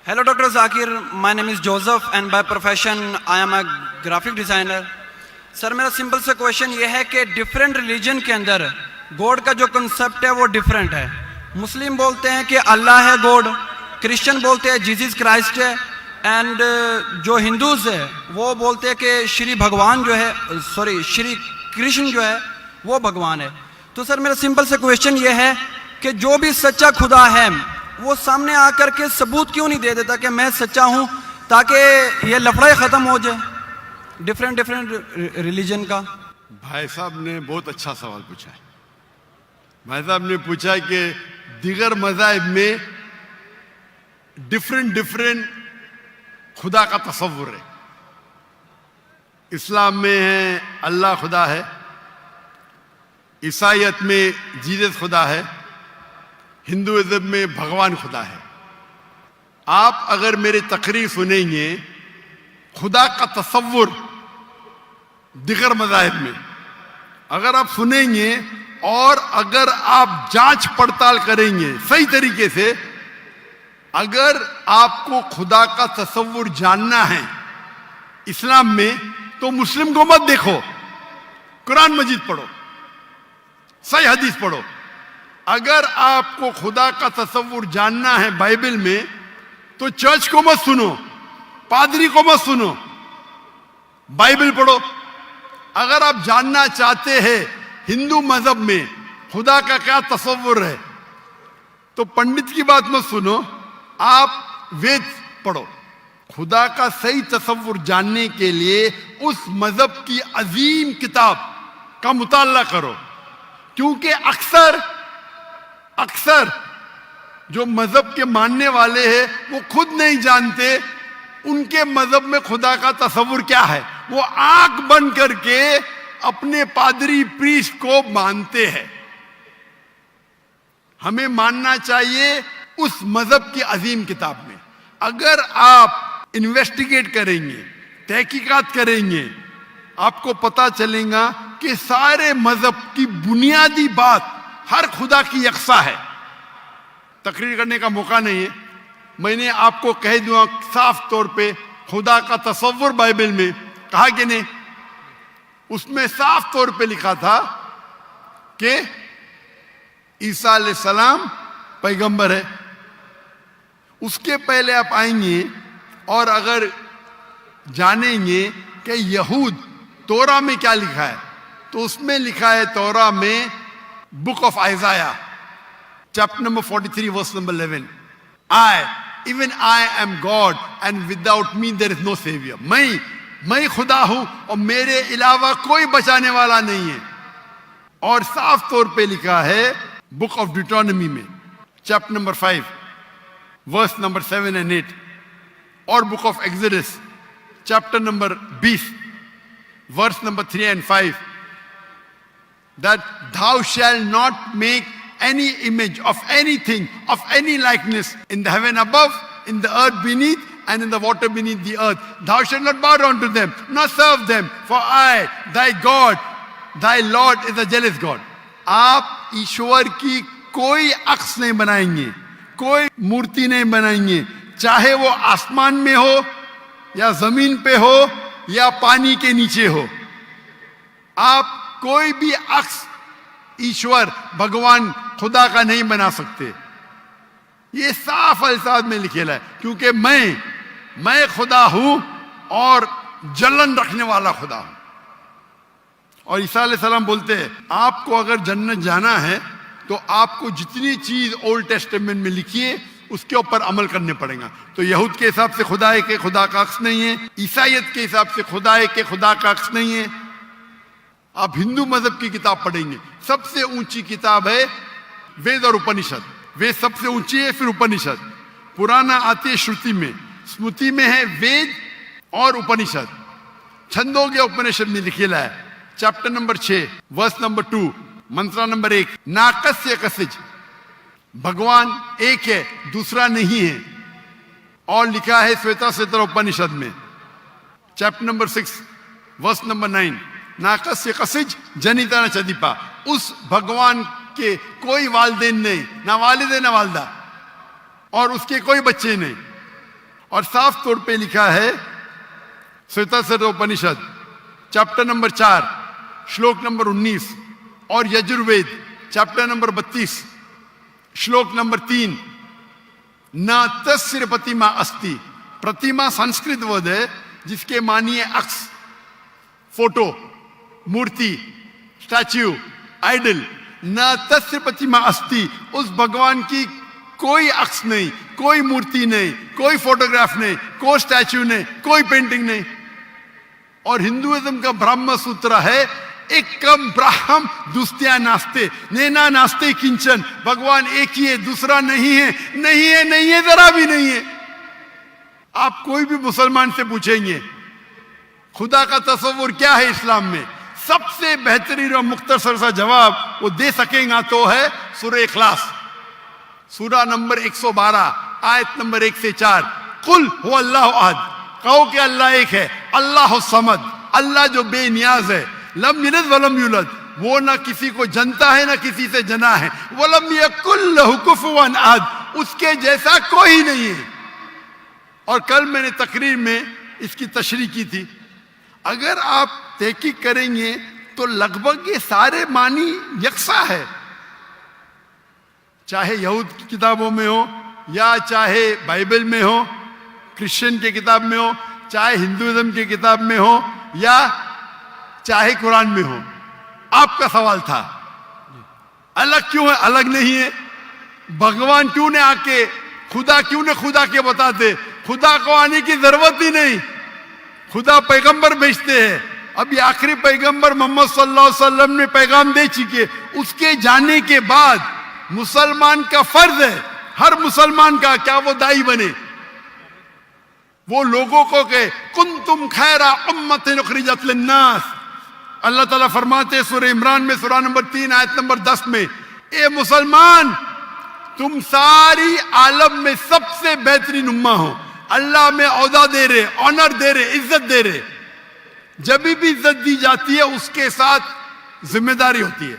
Hello, Dr. Zakir. My name is Joseph and by profession I am a graphic designer. Sir मेरा simple सा question ये है कि different religion के अंदर गॉड का जो कंसेप्ट है वो डिफरेंट है. मुस्लिम बोलते हैं कि अल्लाह है गॉड, क्रिश्चियन बोलते हैं जीसस क्राइस्ट है, एंड जो हिंदूज है वो बोलते हैं कि श्री भगवान जो है श्री कृष्ण जो है वो भगवान है. तो सर मेरा सिंपल सा क्वेश्चन ये है कि जो भी सच्चा खुदा है वो सामने आकर के सबूत क्यों नहीं दे देता कि मैं सच्चा हूँ, ताकि ये लफड़ा ख़त्म हो जाए डिफरेंट रिलीजन का. भाई साहब ने बहुत अच्छा सवाल पूछा है. भाई साहब ने पूछा कि दीगर मज़ाहिब में डिफरेंट खुदा का तसव्वुर है. इस्लाम में है अल्लाह खुदा है, ईसाईयत में जीसस खुदा है, हिंदुइज्म में भगवान खुदा है. आप अगर मेरी तकरीर सुनेंगे खुदा का तसव्वुर दिगर मज़ाहिब में अगर आप सुनेंगे और अगर आप जांच पड़ताल करेंगे सही तरीके से, अगर आपको खुदा का तसव्वुर जानना है इस्लाम में तो मुस्लिम को मत देखो, कुरान मजीद पढ़ो, सही हदीस पढ़ो. अगर आपको खुदा का तसव्वुर जानना है बाइबल में तो चर्च को मत सुनो, पादरी को मत सुनो, बाइबल पढ़ो. अगर आप जानना चाहते हैं हिंदू मजहब में खुदा का क्या तसव्वुर है तो पंडित की बात मत सुनो, आप वेद पढ़ो. खुदा का सही तसव्वुर जानने के लिए उस मजहब की अजीम किताब का मुताला करो, क्योंकि अक्सर जो मजहब के मानने वाले हैं वो खुद नहीं जानते उनके मजहब में खुदा का तसव्वुर क्या है. वो आंख बंद करके अपने पादरी प्रीस्ट को मानते हैं. हमें मानना चाहिए उस मजहब की अजीम किताब में. अगर आप इन्वेस्टिगेट करेंगे, तहकीकात करेंगे, आपको पता चलेगा कि सारे मजहब की बुनियादी बात हर खुदा की यकसा है. तकरीर करने का मौका नहीं है, मैंने आपको कह दूंगा साफ तौर पे खुदा का तसव्वुर बाइबल में कहा कि नहीं, उसमें साफ तौर पे लिखा था कि ईसा अलैहिस्सलाम पैगंबर है. उसके पहले आप आएंगे और अगर जानेंगे कि यहूद तोरा में क्या लिखा है तो उसमें लिखा है तोरा में book of Isaiah chapter number 43 verse number 11, even I am God and without me there is no savior. मैं खुदा हूं और मेरे अलावा कोई बचाने वाला नहीं है. और साफ तौर पे लिखा है बुक ऑफ डिटोनॉमी में chapter number 5 verse number 7 and 8, और book of Exodus chapter number 20 verse number 3 and 5, that thou shalt not make any image of anything, of any likeness in the heaven above, in the earth beneath, and in the water beneath the earth. Thou shalt not bow down to them, nor serve them, for I, thy God, thy Lord is a jealous God. आप ईश्वर की कोई अक्स नहीं बनाएंगे, कोई मूर्ति नहीं बनाएंगे, चाहे वो आसमान में हो या जमीन पे हो या पानी के नीचे हो. आप कोई भी अक्स ईश्वर भगवान खुदा का नहीं बना सकते. ये साफ अल्फाज में लिखेला है, क्योंकि मैं खुदा हूं और जलन रखने वाला खुदा हूं. और ईसा अलैहिस्सलाम बोलते हैं आपको अगर जन्नत जाना है तो आपको जितनी चीज ओल्ड टेस्टामेंट में लिखी है उसके ऊपर अमल करने पड़ेगा. तो यहूद के हिसाब से खुदा है कि खुदा का अक्स नहीं है, ईसाईयत के हिसाब से खुदा है कि खुदा का अक्स नहीं है. आप हिंदू मजहब की किताब पढ़ेंगे, सबसे ऊंची किताब है वेद और उपनिषद. वेद सबसे ऊंची है, फिर उपनिषद. पुराना आती है श्रुति में, स्मृति में है वेद और उपनिषद. छंदोग्य उपनिषद में लिखेला है चैप्टर नंबर 6 वर्स नंबर 2 मंत्र नंबर 1, नाकस्य कसिज, भगवान एक है दूसरा नहीं है. और लिखा है श्वेता उपनिषद में चैप्टर नंबर 6 वर्स नंबर 9, नाकस्य कसिज जनिता न चदीपा. उस भगवान के कोई वालिदैन नहीं, ना वालिद है ना वालदा, और उसके कोई बच्चे नहीं. اور صاف طور پہ لکھا ہے سویتاسر اپنشد چیپٹر نمبر 4 شلوک نمبر 19 اور یجروید چیپٹر نمبر 32 شلوک نمبر 3 نہ تسر پتیما استی. پرتیما سنسکرت ورڈ ہے جس کے معنی ہے عکس، فوٹو، مورتی، اسٹیچو، آئیڈل. نہ تسر پتیما استی، اس بھگوان کی کوئی عکس نہیں، کوئی مورتی نہیں، کوئی فوٹوگراف نہیں، کوئی اسٹیچو نہیں، کوئی پینٹنگ نہیں. اور ہندوازم کا برہم سوتر ہے ایکم براہم دوستیا ناستے نینا ناستے کنچن. بھگوان ایک ہی ہے، دوسرا نہیں ہے، نہیں ہے، نہیں ہے، ذرا بھی نہیں ہے. آپ کوئی بھی مسلمان سے پوچھیں گے خدا کا تصور کیا ہے اسلام میں، سب سے بہترین اور مختصر سا جواب وہ دے سکیں گا تو ہے سورہ اخلاص، سورہ نمبر 112 آیت نمبر 1 سے 4. قل هو اللہ احد، کہو کہ اللہ ایک ہے، اللہ الصمد، اللہ جو بے نیاز ہے، لم یلد ولم یولد، وہ نہ کسی کو جنتا ہے نہ کسی سے جنا ہے، ولم یکن لہ کفوا احد، اس کے جیسا کوئی نہیں ہے. اور کل میں نے تقریر میں اس کی تشریح کی تھی. اگر آپ تحقیق کریں گے تو لگ بھگ یہ سارے معنی یکساں ہے، چاہے یہود کی کتابوں میں ہو یا چاہے بائبل میں ہو، کرسچن کی کتاب میں ہو، چاہے ہندوازم کی کتاب میں ہو یا چاہے قرآن میں ہو. آپ کا سوال تھا الگ کیوں ہے، الگ نہیں ہے. بھگوان کیوں نے آ کے خدا کیوں نے خدا کے بتاتے، خدا کو آنے کی ضرورت ہی نہیں. خدا پیغمبر بھیجتے ہیں. ابھی آخری پیغمبر محمد صلی اللہ علیہ وسلم نے پیغام دے چکے. اس کے جانے کے بعد مسلمان کا فرض ہے، ہر مسلمان کا، کیا وہ دائی بنے، وہ لوگوں کو کہ کنتم خیر امت اخرجت للناس. اللہ تعالیٰ فرماتے ہیں سورہ عمران میں سورہ نمبر 3 آیت نمبر 10 میں، اے مسلمان تم ساری عالم میں سب سے بہترین امہ ہو. اللہ میں عہدہ دے رہے، آنر دے رہے، عزت دے رہے. جب بھی عزت دی جاتی ہے اس کے ساتھ ذمہ داری ہوتی ہے.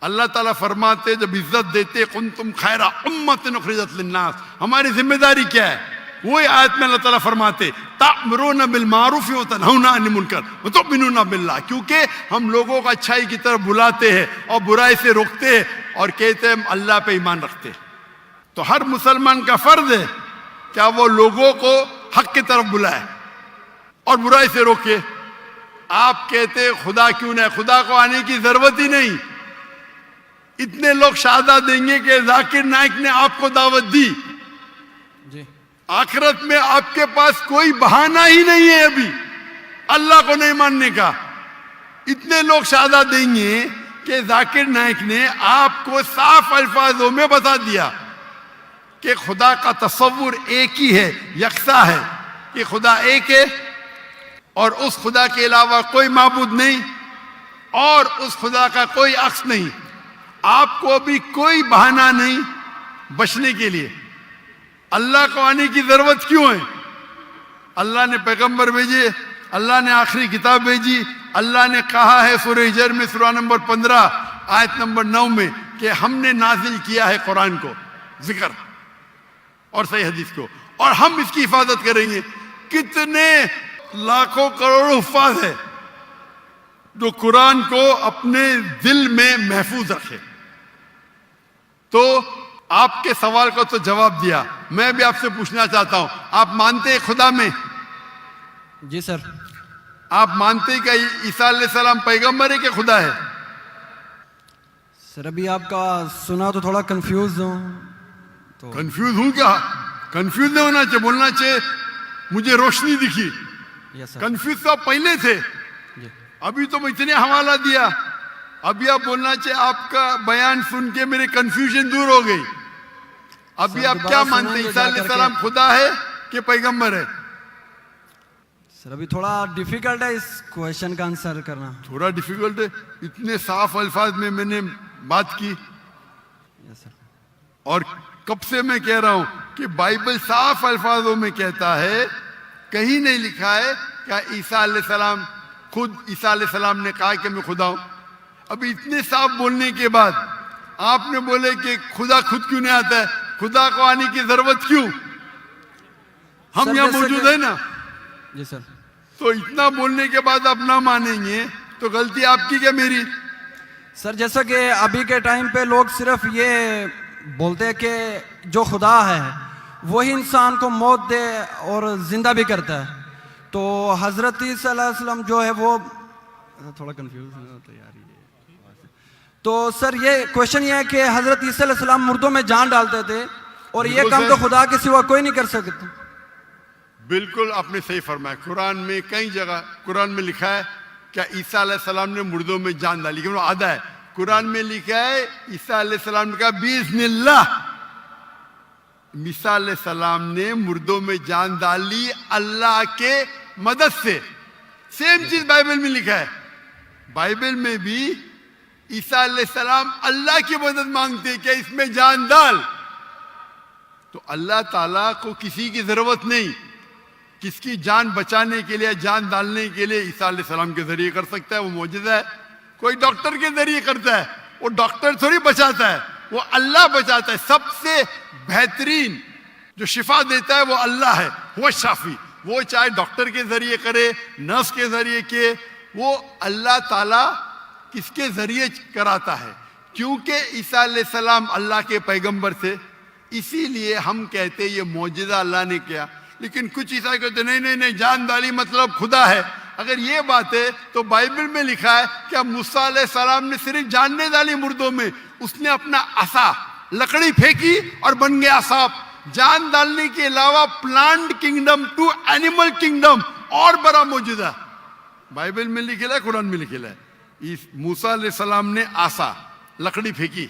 اللہ تعالیٰ فرماتے جب عزت دیتے کنتم خیر امت اخرجت للناس، ہماری ذمہ داری کیا ہے؟ وہی آیت میں اللہ تعالیٰ فرماتے تأمرون بالمعروف وتنہون عن المنکر وتؤمنون باللہ، کیونکہ ہم لوگوں کو اچھائی کی طرف بلاتے ہیں اور برائی سے روکتے ہیں اور کہتے ہیں ہم اللہ پہ ایمان رکھتے ہیں. تو ہر مسلمان کا فرض ہے کیا وہ لوگوں کو حق کی طرف بلائے اور برائی سے روکے. آپ کہتے خدا کیوں نہیں، خدا کو آنے کی ضرورت ہی نہیں. اتنے لوگ شہادت دیں گے کہ ذاکر نائک نے آپ کو دعوت دی، آخرت میں آپ کے پاس کوئی بہانہ ہی نہیں ہے ابھی اللہ کو نہیں ماننے کا. اتنے لوگ شہادت دیں گے کہ ذاکر نائک نے آپ کو صاف الفاظوں میں بتا دیا کہ خدا کا تصور ایک ہی ہے، یکساں ہے، کہ خدا ایک ہے اور اس خدا کے علاوہ کوئی معبود نہیں اور اس خدا کا کوئی عکس نہیں. آپ کو ابھی کوئی بہانہ نہیں بچنے کے لیے. اللہ کو آنے کی ضرورت کیوں ہے؟ اللہ نے پیغمبر بھیجے، اللہ نے آخری کتاب بھیجی. اللہ نے کہا ہے سورہ ہجر میں سورہ نمبر 15 آیت نمبر 9 میں کہ ہم نے نازل کیا ہے قرآن کو، ذکر اور صحیح حدیث کو، اور ہم اس کی حفاظت کریں گے. کتنے لاکھوں کروڑوں حفاظ ہے جو قرآن کو اپنے دل میں محفوظ رکھے. تو آپ کے سوال کو تو جواب دیا. میں بھی آپ سے پوچھنا چاہتا ہوں، آپ مانتے ہیں خدا میں؟ جی سر. آپ مانتے ہیں کہ عیسیٰ علیہ السلام پیغمبر ہے کہ خدا ہے؟ سر ابھی آپ کا سنا تو تھوڑا کنفیوز ہوں. تو کنفیوز ہوں کیا؟ کنفیوز نہیں ہونا چاہیے، بولنا چاہیے مجھے روشنی دکھی. یس سر. کنفیوز تو آپ پہلے تھے، جی ابھی تو میں اتنے حوالہ دیا. ابھی آپ بولنا چاہیے آپ کا بیان سن کے میرے کنفیوژن دور ہو گئی. ابھی سر آپ دوبارہ کیا سنائیں مانتے ہیں، گے عیسیٰ جا علیہ کر کے؟ السلام خدا ہے کہ پیغمبر ہے؟ سر ابھی تھوڑا ڈیفیکلٹ ہے اس کویشچن کا آنسر کرنا. تھوڑا ڈیفیکلٹ ہے، اتنے صاف الفاظ میں نے بات کی. یس سر. اور کب سے میں کہہ رہا ہوں کہ بائبل صاف الفاظوں میں کہتا ہے، کہیں نہیں لکھا ہے کہ عیسیٰ علیہ السلام خود عیسیٰ علیہ السلام نے کہا کہ میں خدا ہوں. ابھی اتنے صاف بولنے کے بعد آپ نے بولے کہ خدا خود کیوں نہیں آتا ہے، خدا کو آنے کی ضرورت کیوں؟ हम सर, यहाँ जैसे मौजूद कि- है ना, जी सर। तो इतना बोलने के बाद आप ना मानेंगे तो गलती आपकी क्या मेरी? सर जैसा कि अभी के टाइम पे लोग सिर्फ ये बोलते हैं कि जो खुदा है वही इंसान को मौत दे और ज़िंदा भी करता है, तो हज़रत ईसा अलैहिस्सलाम जो है वो थोड़ा कंफ्यूज होता है यार ये। तो सर ये क्वेश्चन ये है कि हज़रत ईसा अलैहिस्सलाम मुर्दों में जान डालते थे और ये बिल्कुल काम सर। तो खुदा के सिवा कोई नहीं कर सकता। बिल्कुल आपने सही फरमाया। कुरान में कई जगह कुरान में लिखा है क्या ईसा अलैहिस्सलाम ने मुर्दों में जान डाली, क्यों आधा है कुरान में लिखा है ईसा अलैहिस्सलाम ने कहा बिस्मिल्लाह, ईसा अलैहिस्सलाम ने मुर्दों में जान डाली अल्लाह के मदद से। सेम चीज बाइबल में लिखा है, बाइबल में भी ईसा अलैहिस्सलाम अल्लाह की मदद मांगते हैं, क्या इसमें जान डाल। तो अल्लाह ताला को किसी की जरूरत नहीं, किसकी जान बचाने के लिए जान डालने के लिए ईसा अलैहिस्सलाम के जरिए कर सकता है, वो मौजूदा है। कोई डॉक्टर के जरिए करता है, वो डॉक्टर थोड़ी बचाता है, वो अल्लाह बचाता है। सबसे बेहतरीन जो शिफा देता है वो अल्लाह है, वो शाफी। वो चाहे डॉक्टर के जरिए करे, नर्स के जरिए के, वो अल्लाह ताला किसके जरिए कराता है, क्योंकि ईसा अलैहिस्सलाम अल्लाह के पैगंबर थे, इसीलिए हम कहते ये मौजूदा अल्लाह ने किया। लेकिन कुछ ईसाई कहते नहीं नहीं नहीं, जान डाली मतलब खुदा है। अगर ये बात है तो बाइबल में लिखा है क्या मूसा अलैहिस्सलाम ने सिर्फ जान नहीं डाली मुर्दों में, उसने अपना असा लकड़ी फेंकी और बन गया सांप। जान डालने के अलावा plant kingdom to animal kingdom और बड़ा मौजूदा बाइबल में लिखेला है, कुरान में लिखेला है। इस मूसा अलैहिस्सलाम ने आसा लकड़ी फेंकी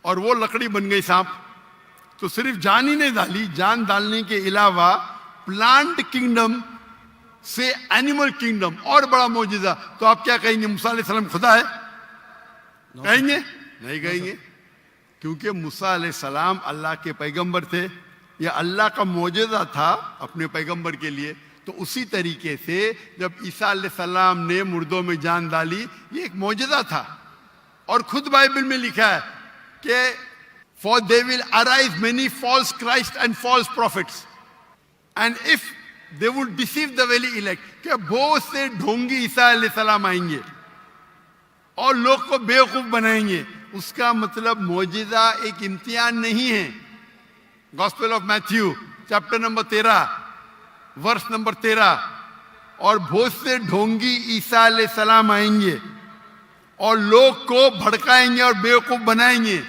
और वो लकड़ी बन गई सांप। तो सिर्फ जान ही नहीं डाली, जान डालने के अलावा प्लांट किंगडम से एनिमल किंगडम और बड़ा मौजूदा। तो आप क्या कहेंगे, मूसा अलैहिस्सलाम खुदा है? कहेंगे नहीं कहेंगे, क्योंकि मूसा अलैहिस्सलाम अल्लाह के पैगंबर थे, यह अल्लाह का मौजूदा था अपने पैगंबर के लिए। तो उसी तरीके से जब ईसा अलैहिस्सलाम ने मुर्दों में जान डाली, ये एक मौजूदा था। और खुद बाइबल में लिखा है कि for they will arise many false Christ and false prophets, and if they would deceive the very elect, कि बहुत से ढोंगी ईसा अलैहिस्सलाम आएंगे और लोग को बेवकूफ बनाएंगे। उसका मतलब मौजूदा एक इम्तिहान नहीं है। Gospel of Matthew chapter number 13 verse number 13, और बहुत से ढोंगी ईसा अलैहिस्सलाम आएंगे और लोग को भड़काएंगे और बेवकूफ बनाएंगे।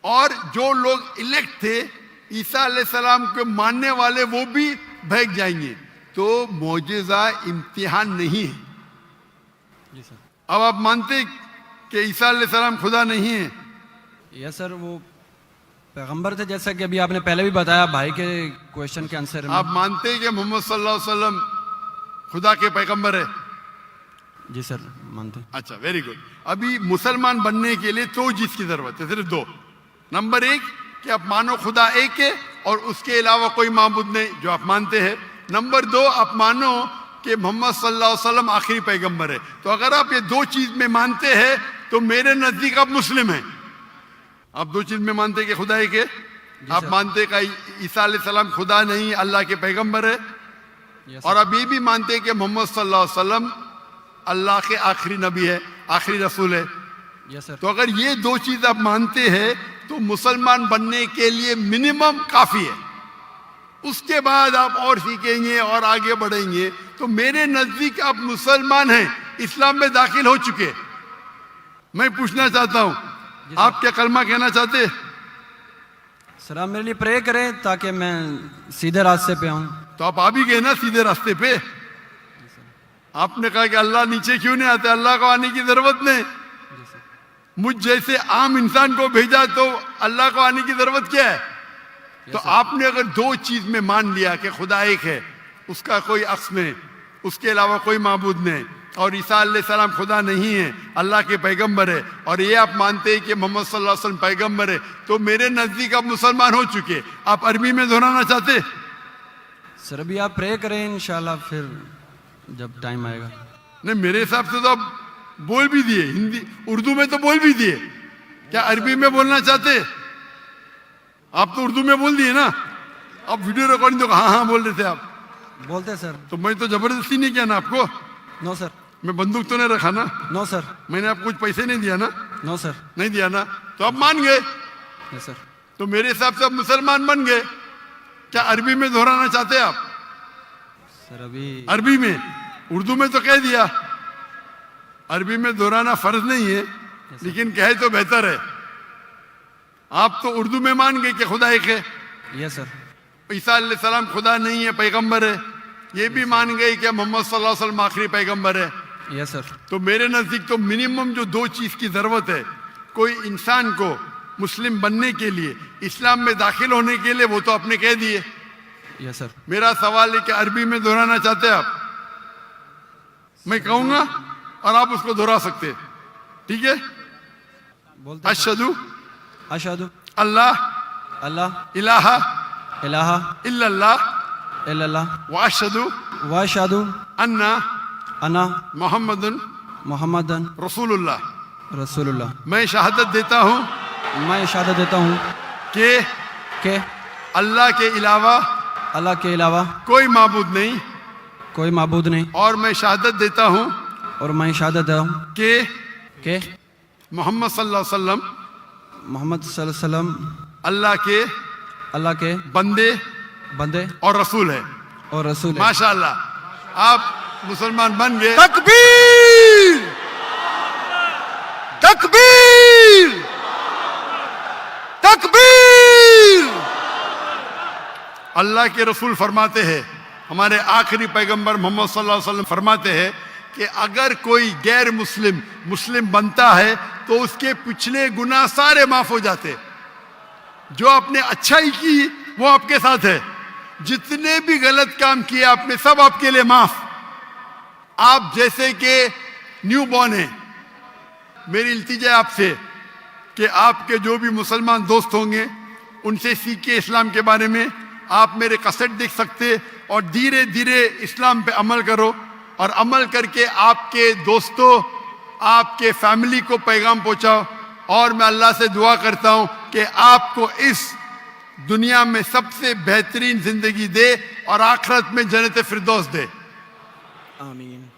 और जो लोग इलेक्ट थे ईसा अलैहिस्सलाम के मानने वाले, वो भी भाग जाएंगे। तो मौजूदा इम्तिहान नहीं है। अब आप मानते कि ईसा अलैहिस्सलाम खुदा नहीं है? यस सर, वो पैगंबर थे, जैसा कि अभी आपने पहले भी बताया भाई के क्वेश्चन के आंसर में। आप मानते हैं कि मोहम्मद सल्लल्लाहु अलैहि वसल्लम खुदा के पैगंबर है? जी सर मानते हैं। अच्छा, वेरी गुड। अभी मुसलमान बनने के लिए दो चीज की जरूरत है, सिर्फ दो। नंबर एक कि आप मानो खुदा एक है और उसके अलावा कोई माबूद नहीं, जो आप मानते हैं। नंबर दो, आप मानो कि मोहम्मद सल्लल्लाहु अलैहि वसल्लम आखिरी पैगंबर है। तो अगर आप ये दो चीज में मानते हैं तो मेरे नजदीक आप मुस्लिम हैं। आप दो चीज में मानते हैं कि खुदा एक है, आप मानते हैं कि ईसा अलैहिस्सलाम खुदा नहीं अल्लाह के पैगंबर है, और आप ये भी मानते हैं कि मोहम्मद सल्लल्लाहु अलैहि वसल्लम अल्लाह के आखिरी नबी है, आखिरी रसूल है। Yes sir. तो अगर ये दो चीज आप मानते हैं तो मुसलमान बनने के लिए मिनिमम काफी है। उसके बाद आप और सीखेंगे और आगे बढ़ेंगे। तो मेरे नजदीक आप मुसलमान हैं, इस्लाम में दाखिल हो चुके। मैं पूछना चाहता हूं, आप क्या कलमा कहना चाहते? सर आप मेरे लिए प्रे करें ताकि मैं सीधे रास्ते पे आऊं। तो आप आ भी गए ना सीधे रास्ते पे। आपने कहा कि अल्लाह नीचे क्यों नहीं आते, अल्लाह को आने की जरूरत नहीं। मुझ जैसे आम इंसान को भेजा तो अल्लाह को आने की जरूरत क्या है? तो आपने अगर दो चीज में मान लिया कि खुदा एक है, उसका कोई अक्स नहीं, उसके अलावा कोई माबूद नहीं, और ईसा अलैहिस्सलाम खुदा नहीं है, अल्लाह के पैगंबर है, और ये आप मानते हैं कि मोहम्मद सल्लल्लाहु अलैहि वसल्लम पैगंबर है, तो मेरे नजदीक आप मुसलमान हो चुके। आप अरबी में दोहराना चाहते? सर अभी आप प्रे करें, इंशाल्लाह फिर जब टाइम आएगा। नहीं, मेरे हिसाब से तो आप बोल भी दिए, हिंदी उर्दू में तो बोल भी दिए। क्या अरबी में बोलना चाहते? आप तो उर्दू में बोल दिए ना। आप वीडियो रिकॉर्डिंग तो हाँ हाँ बोल रहे थे आप, बोलते हैं सर। तो मैं तो जबरदस्ती नहीं किया ना आपको, नो सर, मैं बंदूक तो नहीं रखा ना, नो सर, मैंने आपको कुछ पैसे नहीं दिया ना, नो सर, नहीं दिया ना, तो आप मान गए, यस सर। तो मेरे हिसाब से आप मुसलमान बन गए। क्या अरबी में दोहराना चाहते हैं आप? सर अभी अरबी में, उर्दू में तो कह दिया, अरबी में दोहराना फर्ज नहीं है, लेकिन कहे तो बेहतर है। आप तो उर्दू में मान गए कि खुदा एक है, यस सर, ईसा अलैहिस्सलाम खुदा नहीं है, पैगंबर है, ये भी मान गए कि मोहम्मद सल्लल्लाहु अलैहि वसल्लम आखिरी पैगंबर है। यस सर, तो मेरे नजदीक तो मिनिमम जो दो चीज की जरूरत है कोई इंसान को मुस्लिम बनने के लिए, इस्लाम में दाखिल होने के लिए, वो तो आपने कह दिए। Yes sir. मेरा सवाल है कि अरबी में दोहराना चाहते हैं आप? मैं कहूंगा और आप उसको दोहरा सकते हैं, ठीक है? बोलते हैं सर। अशहदु अशहदु अल्लाह अल्लाह इलाहा इलाहा इल्लल्लाह इल्लल्लाह व अशहदु व अशहदु अन्ना अन्ना मोहम्मदुन मुहम्मदन रसूलुल्लाह। रसूलुल्लाह। मैं शहादत देता हूँ मैं शहादत देता हूँ कि कि अल्लाह के अलावा अल्लाह के अलावा कोई माबूद नहीं, कोई माबूद नहीं, और मैं शहादत देता हूँ और मैं शहादत देता हूँ कि कि मोहम्मद सल्लल्लाहु अलैहि वसल्लम मोहम्मद सल्लल्लाहु अलैहि वसल्लम अल्लाह के बंदे बंदे और रसूल है। और रसूल है। माशाअल्लाह, आप मुसलमान बन गए। तकबीर तकबीर तकबीर। अल्लाह के रसूल फरमाते हैं, हमारे आखिरी पैगंबर मोहम्मद सल्लल्लाहु अलैहि वसल्लम फरमाते हैं कि अगर कोई गैर मुस्लिम मुस्लिम बनता है तो उसके पिछले गुनाह सारे माफ हो जाते। जो आपने अच्छाई की वो आपके साथ है, जितने भी गलत काम किए आपने सब आपके लिए माफ। आप जैसे कि न्यू बॉर्न है, मेरी इल्तिजा है आपसे कि आपके जो भी मुसलमान दोस्त होंगे उनसे सीखिए इस्लाम के बारे में। आप मेरे कैसेट देख सकते और धीरे धीरे इस्लाम पे अमल करो, और अमल करके आपके दोस्तों आपके फैमिली को पैगाम पहुंचाओ। और मैं अल्लाह से दुआ करता हूं कि आपको इस दुनिया में सबसे बेहतरीन जिंदगी दे और आखिरत में जन्नत फिरदौस दे। आमीन।